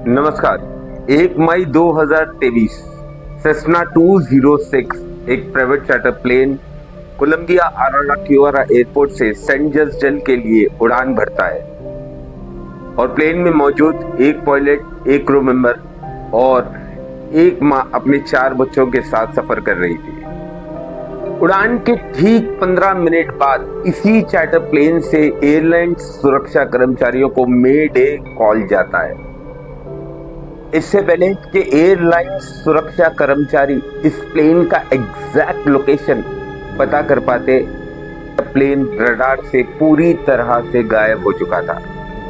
नमस्कार। 1 मई 2023 सेस्ना 206 एक private charter plane Colombia Araracuara airport से सैन जॉर्ज के लिए उड़ान भरता है और प्लेन में मौजूद एक पायलट, एक क्रू मेंबर और एक मां अपने 4 बच्चों के साथ सफर कर रही थी। उड़ान के ठीक 15 मिनट बाद इसी चार्टर प्लेन से एयरलाइन सुरक्षा कर्मचारियों को मे डे कॉल जाता है। इससे पहले कि एयरलाइन सुरक्षा कर्मचारी इस प्लेन का एग्जैक्ट लोकेशन पता कर पाते, प्लेन रडार से पूरी तरह से गायब हो चुका था।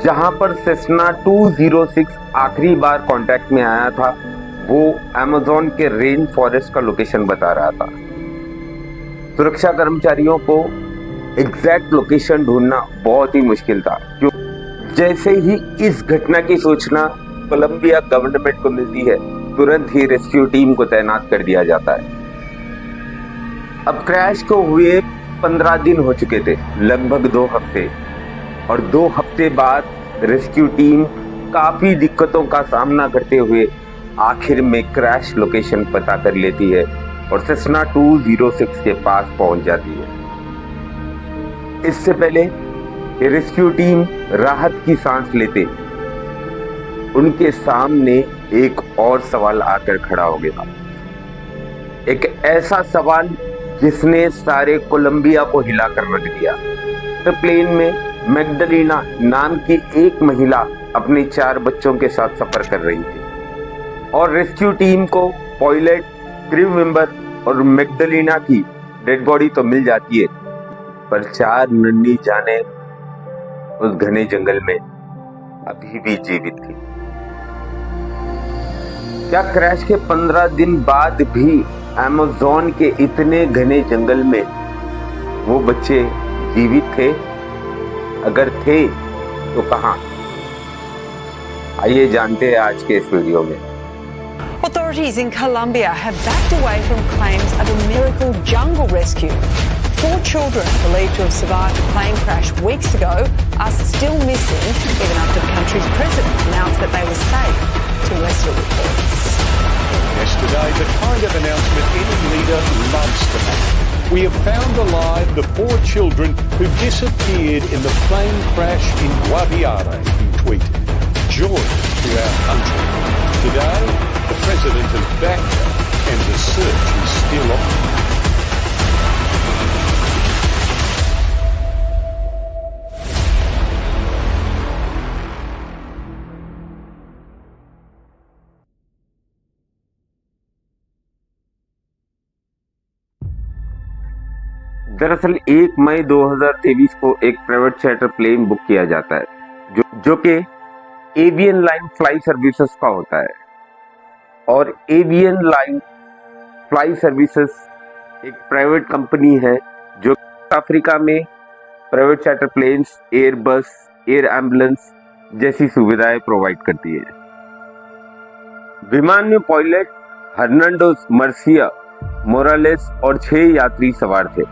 जहां पर सेस्ना 206 आखिरी बार कांटेक्ट में आया था, वो अमेज़न के रेन फॉरेस्ट का लोकेशन बता रहा था। सुरक्षा कर्मचारियों को एग्जैक्ट लोकेशन ढूंढना बहुत ही मुश्किल था, क्योंकि जैसे ही इस घटना की सूचना कोलंबिया गवर्नमेंट को मिलती है, तुरंत ही रेस्क्यू टीम को तैनात कर दिया जाता है। अब क्रैश को हुए 15 दिन हो चुके थे, लगभग 2 हफ्ते, और 2 हफ्ते बाद रेस्क्यू टीम काफी दिक्कतों का सामना करते हुए आखिर में क्रैश लोकेशन पता कर लेती है और सेस्ना 206 के पास पहुंच जाती है। इससे पहले रेस्क्यू टीम राहत की सांस लेते, उनके सामने एक और सवाल आकर खड़ा हो गया। एक ऐसा सवाल जिसने सारे कोलंबिया को हिलाकर रख दिया। तो प्लेन में मैग्डलिना नाम की एक महिला अपने 4 बच्चों के साथ सफर कर रही थी और रेस्क्यू टीम को पायलट, क्रू मेंबर और मैग्डलिना की डेड बॉडी तो मिल जाती है, पर 4 नन्ही जानें उस घने जंगल में अभी भी जीवित थी। क्या क्रैश के 15 दिन बाद भी अमेज़न के इतने घने जंगल में वो बच्चे जीवित थे? अगर थे तो कहां? आइए जानते हैं आज के इस वीडियो में। Authorities in Colombia have backed away from claims of a miracle jungle rescue. 4 children believed to have survived a plane crash weeks ago are still missing, even after the country's president announced that they were safe to rescue reports. Yesterday, the kind of announcement any leader loves to make. We have found alive the 4 children who disappeared in the plane crash in Guaviare, he tweeted. Joy to our country. Today, the president has backed her and the search is still on. दरअसल 1 मई 2023 को एक private charter plane book किया जाता है जो कि avian line fly services का होता है। और एवियन लाइन फ्लाई सर्विसेज एक प्राइवेट कंपनी है जो अफ्रीका में प्राइवेट चार्टर प्लेन्स, एयर बस, एयर एम्बुलेंस जैसी सुविधाएं प्रोवाइड करती है। विमान में पायलट हर्नांडो मर्सिया मोरालेस और 6 यात्री सवार थे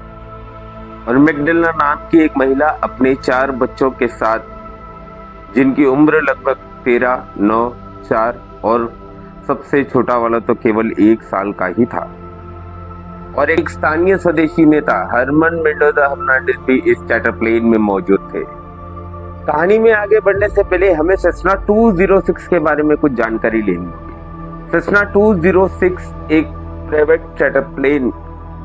और मैग्डलिना नाम की एक महिला अपने 4 बच्चों के साथ, जिनकी उम्र लगभग 13, 9, 4 और सबसे छोटा वाला तो केवल 1 साल का ही था, और एक स्थानीय स्वदेशी नेता हरमन मेंडोजा हर्नांडेज भी इस चार्टर प्लेन में मौजूद थे। कहानी में आगे बढ़ने से पहले हमें सेस्ना 206 के बारे में कुछ जानकारी लेनी होगी। सेस्ना 206 एक प्राइवेट चार्टर प्लेन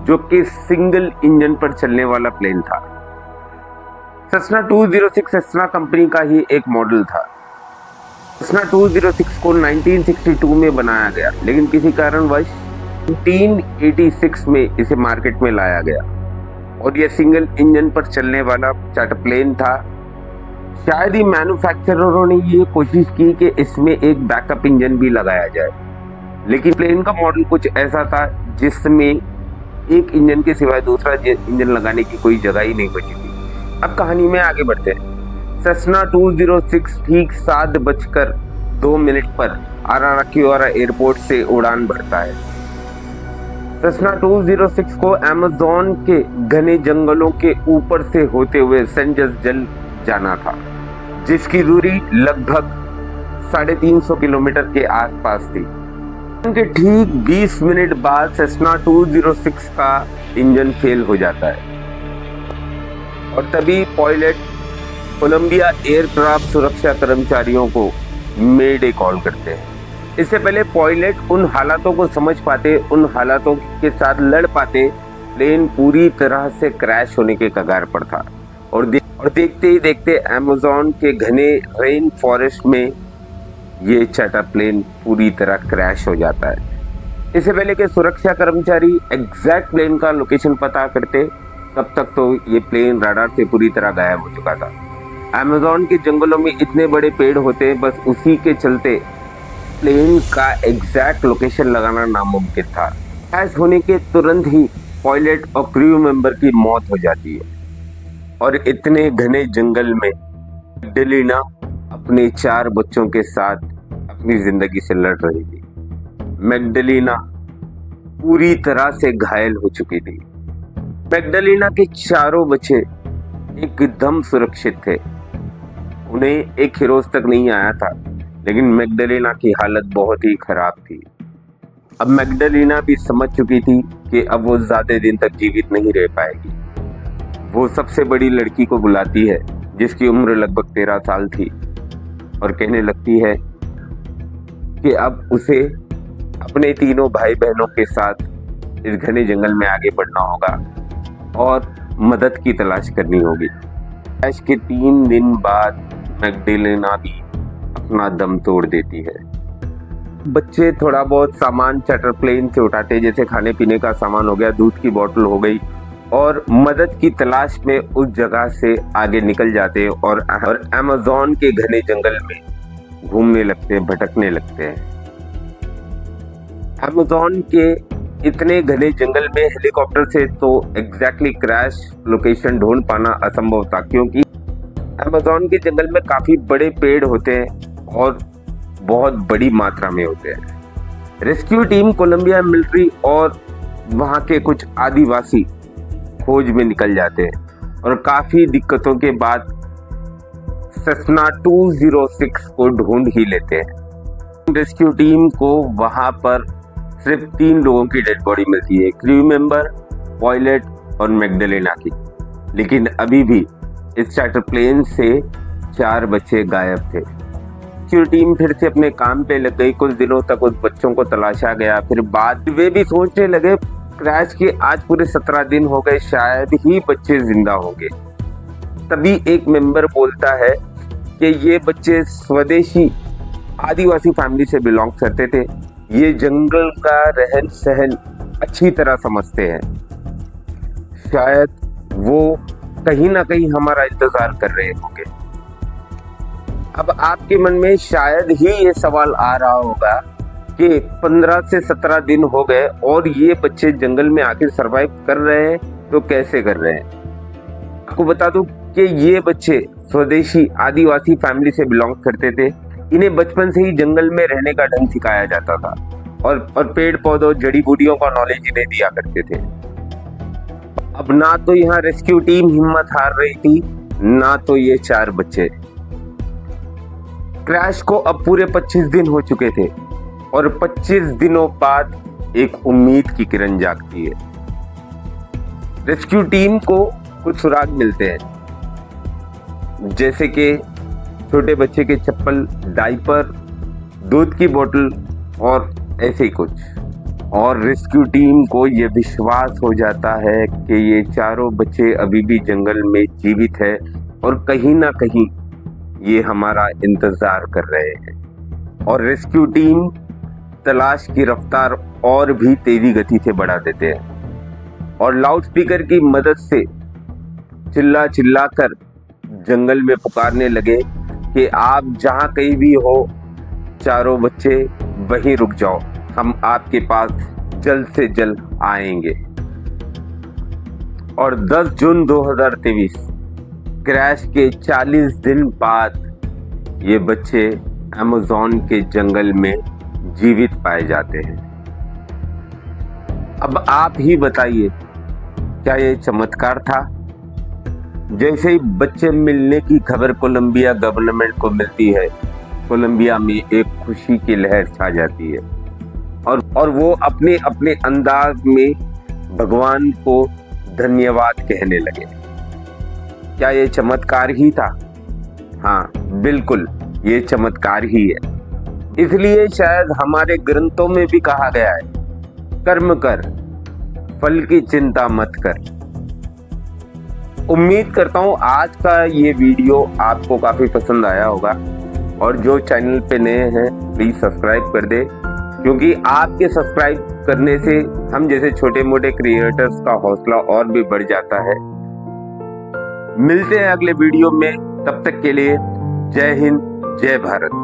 जो कि सिंगल इंजन पर चलने वाला प्लेन था। सेस्ना 206 सेस्ना कंपनी का ही एक मॉडल था। सेस्ना 206 को 1962 में बनाया गया, लेकिन किसी कारणवश 1986 में इसे मार्केट में लाया गया और यह सिंगल इंजन पर चलने वाला चार्टर प्लेन था। शायद ही मैन्युफैक्चररों ने ये कोशिश की कि इसमें एक बैकअप इंजन भी लगाया जाए, लेकिन प्लेन का मॉडल कुछ ऐसा था जिसमें एक इंजन के सिवाय दूसरा इंजन लगाने की कोई जगह ही नहीं बची थी। अब कहानी में आगे बढ़ते हैं। सेस्ना 206 ठीक 7:02 पर आराराक्योरा एयरपोर्ट से उड़ान भरता है। सेस्ना 206 को अमेज़न के घने जंगलों के ऊपर से होते हुए सैन जॉर्ज जाना था, जिसकी दूरी लगभग 350 किलोमीटर के आसपास थी। उनके ठीक 20 मिनट बाद सेस्ना 206 का इंजन फेल हो जाता है और तभी पायलट कोलंबिया एयरक्राफ्ट सुरक्षा कर्मचारियों को मेडे कॉल करते हैं। इससे पहले पायलट उन हालातों को समझ पाते, उन हालातों के साथ लड़ पाते, प्लेन पूरी तरह से क्रैश होने के कगार पर था और देखते ही देखते अमेज़न के घने रेन फॉरेस्ट में ये चार्टर प्लेन पूरी तरह क्रैश हो जाता है। इससे पहले कि सुरक्षा कर्मचारी एग्जैक्ट प्लेन का लोकेशन पता करते, तब तक तो ये प्लेन रडार से पूरी तरह गायब हो चुका था। अमेज़न के जंगलों में इतने बड़े पेड़ होते हैं, बस उसी के चलते प्लेन का एग्जैक्ट लोकेशन लगाना नामुमकिन था। क्रैश होने के तुरंत ही पायलट और क्रू मेंबर की मौत हो जाती है और इतने घने जंगल में मैग्डलेना अपने 4 बच्चों के साथ अपनी जिंदगी से लड़ रही थी। मैग्डलेना पूरी तरह से घायल हो चुकी थी। मैग्डलेना के चारों बच्चे एकदम सुरक्षित थे, उन्हें एक हिरोज तक नहीं आया था, लेकिन मैग्डलेना की हालत बहुत ही खराब थी। अब मैग्डलेना भी समझ चुकी थी कि अब वो ज्यादा दिन तक जीवित नहीं रह पाएगी। वो सबसे बड़ी लड़की को बुलाती है जिसकी उम्र लगभग 13 साल थी और कहने लगती है कि अब उसे अपने तीनों भाई बहनों के साथ इस घने जंगल में आगे बढ़ना होगा और मदद की तलाश करनी होगी। क्रैश के 3 दिन बाद मैग्डलेना भी अपना दम तोड़ देती है। बच्चे थोड़ा बहुत सामान चार्टर प्लेन से उठाते, जैसे खाने पीने का सामान हो गया, दूध की बोतल हो गई, और मदद की तलाश में उस जगह से आगे निकल जाते हैं और अमेज़न के घने जंगल में घूमने लगते हैं, भटकने लगते हैं। अमेज़न के इतने घने जंगल में हेलीकॉप्टर से तो एग्जैक्टली क्रैश लोकेशन ढूंढ पाना असंभव था, क्योंकि अमेज़न के जंगल में काफी बड़े पेड़ होते हैं और बहुत बड़ी मात्रा में होते हैं। रेस्क्यू टीम, कोलंबिया मिलिट्री और वहां के कुछ आदिवासी खोज में निकल जाते हैं और काफी दिक्कतों के बाद सेस्ना 206 को ढूंढ ही लेते हैं। रेस्क्यू टीम को वहां पर सिर्फ 3 लोगों की डेड बॉडी मिलती है, क्रू मेंबर, पायलट और मैग्डलेना की। लेकिन अभी भी इस चार्टर प्लेन से 4 बच्चे गायब थे। रेस्क्यू टीम फिर से अपने काम पे लग गई। कुछ दिनों तक उस बच्चों को तलाशा गया। फिर बाद वे भी सोचने लगे, क्रैश के आज पूरे 17 दिन हो गए, शायद ही बच्चे जिंदा होंगे। तभी एक मेंबर बोलता है कि ये बच्चे स्वदेशी आदिवासी फैमिली से बिलोंग करते थे, ये जंगल का रहन सहन अच्छी तरह समझते हैं, शायद वो कहीं ना कहीं हमारा इंतजार कर रहे होंगे। अब आपके मन में शायद ही ये सवाल आ रहा होगा कि 15 से 17 दिन हो गए और ये बच्चे जंगल में आखिर सरवाइव कर रहे हैं तो कैसे कर रहे हैं। आपको बता दूं कि ये बच्चे स्वदेशी आदिवासी फैमिली से बिलोंग करते थे। इन्हें बचपन से ही जंगल में रहने का ढंग सिखाया जाता था और पेड़ पौधों, जड़ी बूटियों का नॉलेज इन्हें दिया करते थे। अब ना तो यहाँ रेस्क्यू टीम हिम्मत हार रही थी, ना तो ये 4 बच्चे। क्रैश को अब पूरे 25 दिन हो चुके थे और 25 दिनों बाद एक उम्मीद की किरण जागती है। रेस्क्यू टीम को कुछ सुराग मिलते हैं, जैसे कि छोटे बच्चे के चप्पल, डायपर, दूध की बोतल और ऐसे ही कुछ। और रेस्क्यू टीम को यह विश्वास हो जाता है कि ये चारों बच्चे अभी भी जंगल में जीवित है और कहीं ना कहीं ये हमारा इंतजार कर रहे हैं। और रेस्क्यू टीम तलाश की रफ्तार और भी तेजी गति से बढ़ा देते हैं और लाउडस्पीकर की मदद से चिल्ला चिल्ला कर जंगल में पुकारने लगे कि आप जहां कहीं भी हो, चारों बच्चे वहीं रुक जाओ, हम आपके पास जल्द से जल्द आएंगे। और 10 जून 2023 क्रैश के 40 दिन बाद ये बच्चे अमेज़न के जंगल में जीवित पाए जाते हैं। अब आप ही बताइए, क्या ये चमत्कार था? जैसे ही बच्चे मिलने की खबर कोलंबिया गवर्नमेंट को मिलती है, कोलंबिया में एक खुशी की लहर छा जाती है और वो अपने अपने अंदाज में भगवान को धन्यवाद कहने लगे। क्या ये चमत्कार ही था? हाँ, बिल्कुल, ये चमत्कार ही है। इसलिए शायद हमारे ग्रंथों में भी कहा गया है, कर्म कर, फल की चिंता मत कर। उम्मीद करता हूं आज का ये वीडियो आपको काफी पसंद आया होगा, और जो चैनल पे नए हैं प्लीज सब्सक्राइब कर दे, क्योंकि आपके सब्सक्राइब करने से हम जैसे छोटे मोटे क्रिएटर्स का हौसला और भी बढ़ जाता है। मिलते हैं अगले वीडियो में, तब तक के लिए जय हिंद, जय भारत।